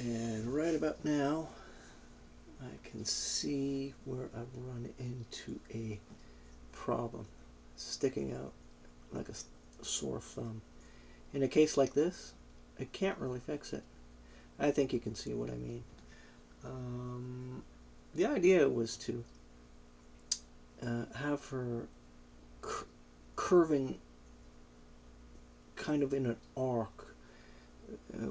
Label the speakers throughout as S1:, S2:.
S1: And right about now, I can see where I've run into a problem. Sticking out like a sore thumb. In a case like this, I can't really fix it. I think you can see what I mean. The idea was to have her curving kind of in an arc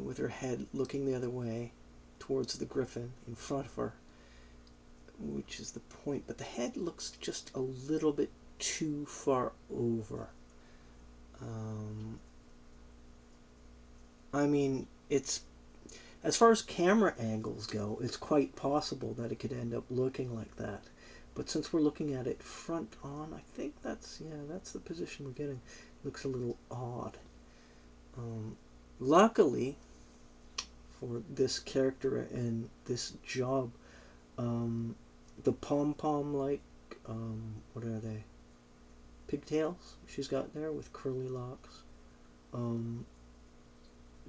S1: with her head looking the other way towards the griffin in front of her, which is the point, but the head looks just a little bit too far over. I mean, it's, as far as camera angles go, it's quite possible that it could end up looking like that. But since we're looking at it front on, I think that's the position we're getting. Looks a little odd. Luckily for this character and this job, the pom-pom like, what are they? Pigtails she's got there with curly locks.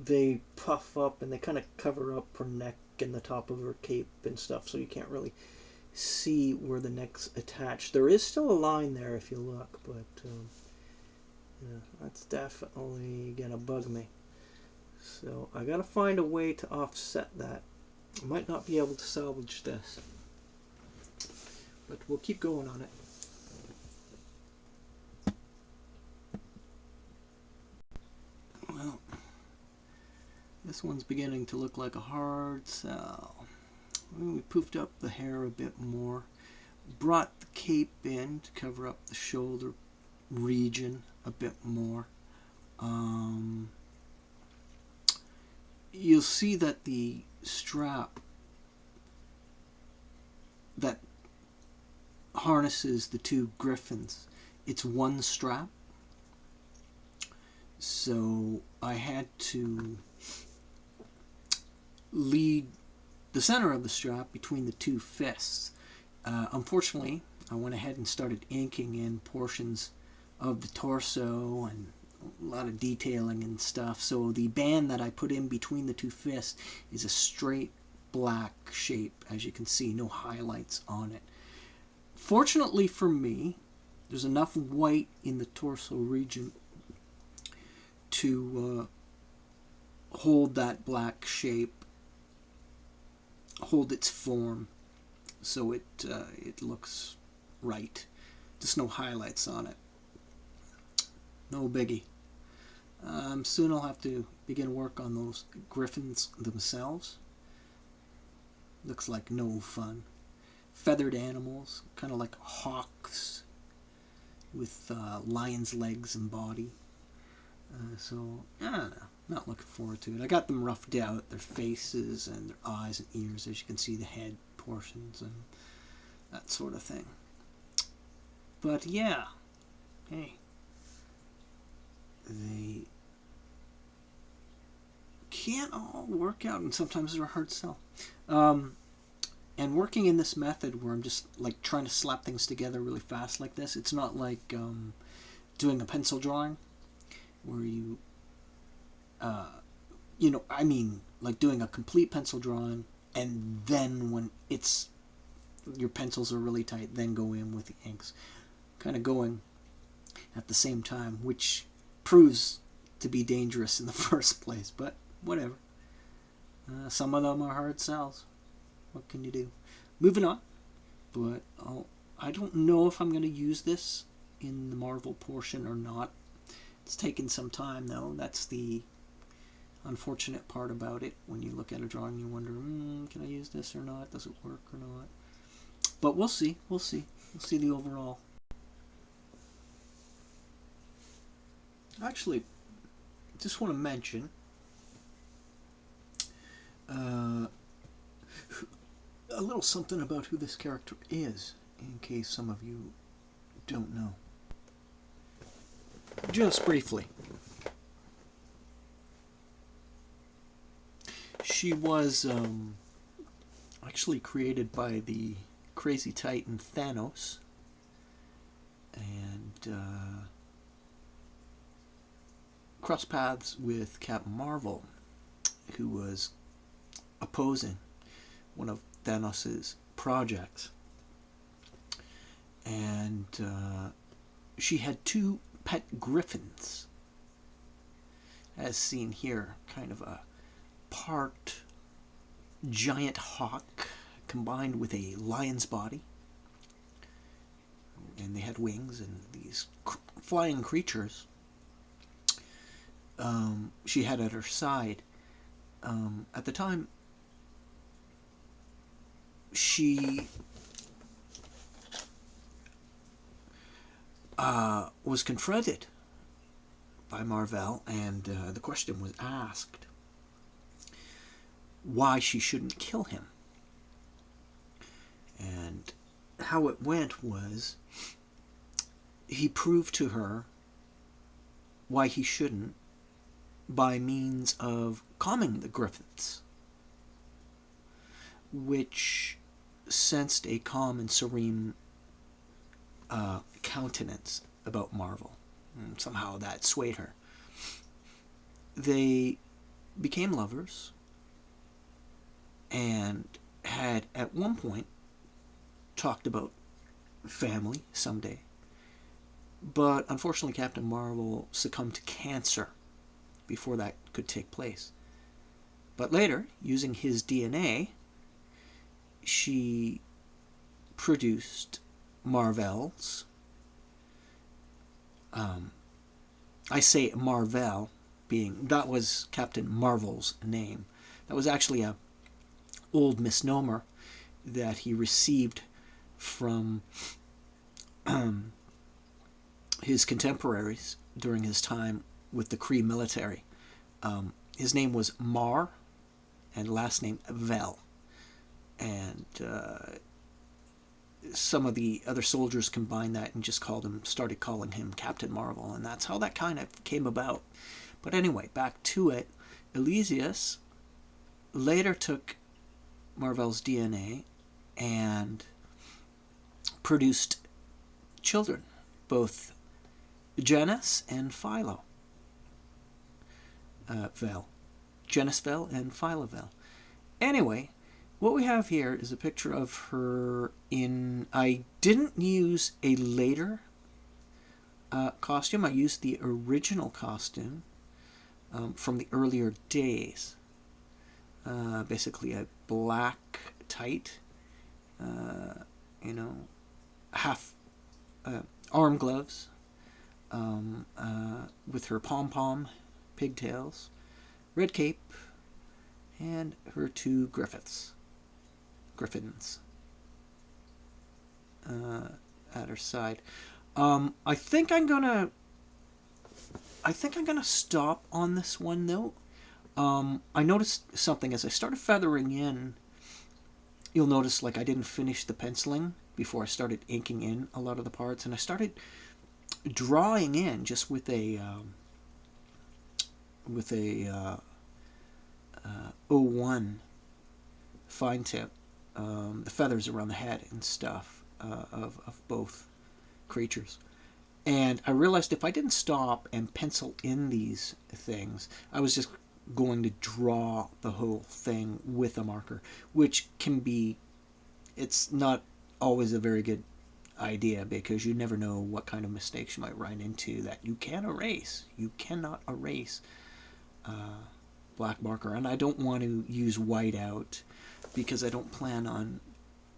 S1: They puff up and they kind of cover up her neck and the top of her cape and stuff, so you can't really see where the neck's attached. There is still a line there if you look, but yeah, that's definitely gonna bug me. So I gotta find a way to offset that. I might not be able to salvage this, but we'll keep going on it. Well, this one's beginning to look like a hard sell. We poofed up the hair a bit more, brought the cape in to cover up the shoulder region a bit more. You'll see that the strap that harnesses the two griffins, it's one strap. So I had to lead the center of the strap between the two fists. Unfortunately, I went ahead and started inking in portions of the torso and a lot of detailing and stuff. So the band that I put in between the two fists is a straight black shape, as you can see, no highlights on it. Fortunately for me, there's enough white in the torso region to hold that black shape, hold its form, so it looks right. Just no highlights on it. No biggie. Soon I'll have to begin work on those griffins themselves. Looks like no fun. Feathered animals, kind of like hawks with lion's legs and body. So, I don't know. Not looking forward to it. I got them roughed out, their faces and their eyes and ears, as you can see, the head portions and that sort of thing. But yeah, hey, they can't all work out, and sometimes they're a hard sell. And working in this method where I'm just like trying to slap things together really fast like this, it's not like doing a pencil drawing where you, I mean, like doing a complete pencil drawing and then when it's, your pencils are really tight, then go in with the inks. Kind of going at the same time, which proves to be dangerous in the first place, but whatever. Some of them are hard sells. What can you do? Moving on, but I don't know if I'm going to use this in the Marvel portion or not. It's taken some time though. That's the unfortunate part about it. When you look at a drawing, you wonder, can I use this or not? Does it work or not? But we'll see. We'll see. We'll see the overall. Actually, just want to mention a little something about who this character is, in case some of you don't know. Just briefly. She was actually created by the crazy titan Thanos, and crossed paths with Captain Marvel, who was opposing one of Thanos' projects. And she had 2 pet griffins, as seen here, kind of a part giant hawk combined with a lion's body. And they had wings, and these flying creatures she had at her side. At the time, she was confronted by Mar-Vell, and the question was asked why she shouldn't kill him. And how it went was, he proved to her why he shouldn't by means of calming the griffins, which sensed a calm and serene countenance about Marvel. And somehow that swayed her. They became lovers and had at one point talked about family someday. But unfortunately, Captain Marvel succumbed to cancer before that could take place. But later, using his DNA, she produced Mar-Vell's. I say Mar-Vell, being that was Captain Marvel's name. That was actually a old misnomer that he received from his contemporaries during his time with the Kree military. His name was Mar, and last name Vell. And some of the other soldiers combined that and just started calling him Captain Marvel, and that's how that kind of came about. But anyway, back to it. ELYSIA later took Mar-Vell's DNA and produced children, both Janus and Philo Vell. Janus Vell and Philo Vell. Anyway, what we have here is a picture of her in... I didn't use a later costume. I used the original costume from the earlier days. Basically a black tight, half arm gloves, with her pom-pom pigtails, red cape, and her 2 griffins at her side. I think I'm gonna stop on this one though. I noticed something as I started feathering in. You'll notice like I didn't finish the penciling before I started inking in a lot of the parts, and I started drawing in just with a 01 fine tip, the feathers around the head and stuff of both creatures. And I realized if I didn't stop and pencil in these things, I was just going to draw the whole thing with a marker, which can be, it's not always a very good idea, because you never know what kind of mistakes you might run into that you can erase. You cannot erase black marker, and I don't want to use whiteout because I don't plan on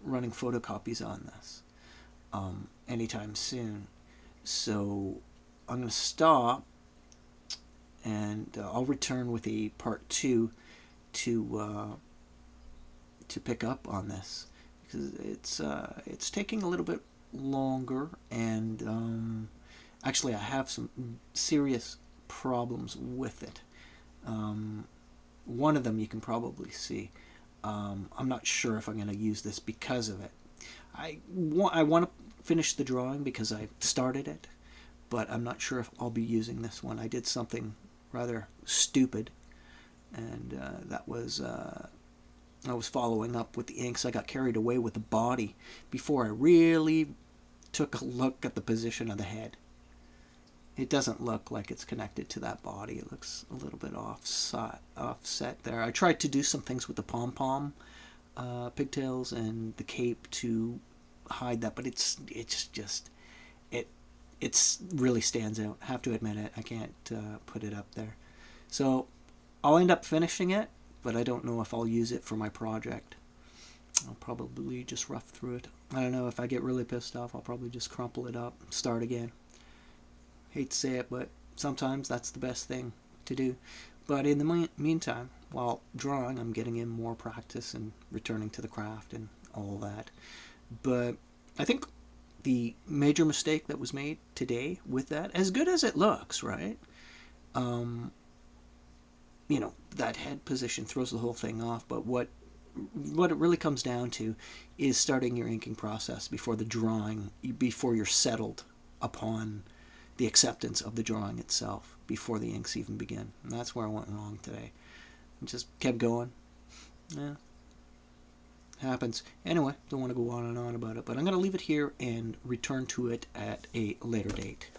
S1: running photocopies on this anytime soon. So I'm going to stop, and I'll return with a part 2 to pick up on this, because it's taking a little bit longer, and actually I have some serious problems with it. One of them you can probably see. I'm not sure if I'm going to use this because of it. I want to finish the drawing because I started it, but I'm not sure if I'll be using this one. I did something rather stupid, and that was I was following up with the inks. I got carried away with the body before I really took a look at the position of the head. it doesn't look like it's connected to that body. It looks a little bit offset there. I tried to do some things with the pom-pom pigtails and the cape to hide that, but it's just it's really stands out. I have to admit it. I can't put it up there. So I'll end up finishing it, but I don't know if I'll use it for my project. I'll probably just rough through it. I don't know, if I get really pissed off, I'll probably just crumple it up, start again. Hate to say it, but sometimes that's the best thing to do. But in the meantime, while drawing, I'm getting in more practice and returning to the craft and all that. But I think the major mistake that was made today with that, as good as it looks, right? You know, that head position throws the whole thing off, but what it really comes down to is starting your inking process before the drawing, before you're settled upon the acceptance of the drawing itself, before the inks even begin. And that's where I went wrong today. I just kept going. Yeah. Happens. Anyway, don't want to go on and on about it, but I'm going to leave it here and return to it at a later date.